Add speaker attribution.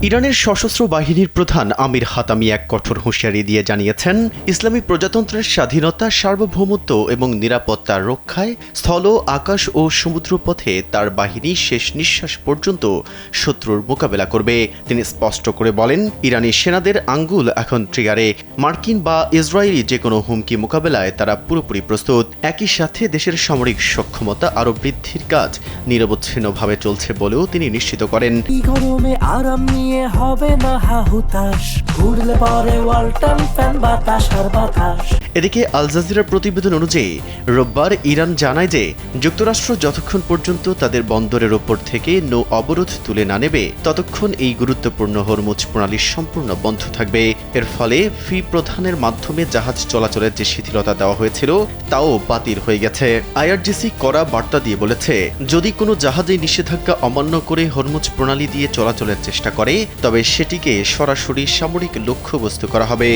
Speaker 1: ইরানের সশস্ত্র বাহিনীর প্রধান আমির হাতামি এক কঠোর হুঁশিয়ারি দিয়ে জানিয়েছেন, ইসলামী প্রজাতন্ত্রের স্বাধীনতা, সার্বভৌমত্ব এবং নিরাপত্তা রক্ষায় স্থল, আকাশ ও সমুদ্রপথে তার বাহিনী শেষ নিঃশ্বাস পর্যন্ত শত্রুর মোকাবেলা করবে। তিনি স্পষ্ট করে বলেন, ইরানি সেনাদের আঙ্গুল এখন ট্রিগারে। মার্কিন বা ইসরায়েলি যে কোনো হুমকি মোকাবেলায় তারা পুরোপুরি প্রস্তুত। একই সাথে দেশের সামরিক সক্ষমতা আরও বৃদ্ধির কাজ নিরবচ্ছিন্নভাবে চলছে বলেও তিনি নিশ্চিত করেন।
Speaker 2: হবে না হাহুতাশ, ঘুরলে পরে ওয়ালটন ফ্যান বাতাস আর বাতাস।
Speaker 1: এদিকে আল জাজিরার প্রতিবেদন অনুযায়ী রোববার ইরান জানায় যে যুক্তরাষ্ট্র যতক্ষণ পর্যন্ত তাদের বন্দরের ওপর থেকে নৌ অবরোধ তুলে না নেবে ততক্ষণ এই গুরুত্বপূর্ণ হরমুজ প্রণালী সম্পূর্ণ বন্ধ থাকবে। এর ফলে ফি প্রদানের মাধ্যমে জাহাজ চলাচলের যে শিথিলতা দেওয়া হয়েছিল তাও বাতিল হয়ে গেছে। আইআরজিসি কড়া বার্তা দিয়ে বলেছে, যদি কোনো জাহাজে নিষেধাজ্ঞা অমান্য করে হরমুজ প্রণালী দিয়ে চলাচলের চেষ্টা করে তবে সেটিকে সরাসরি সামরিক লক্ষ্যবস্তু করা হবে।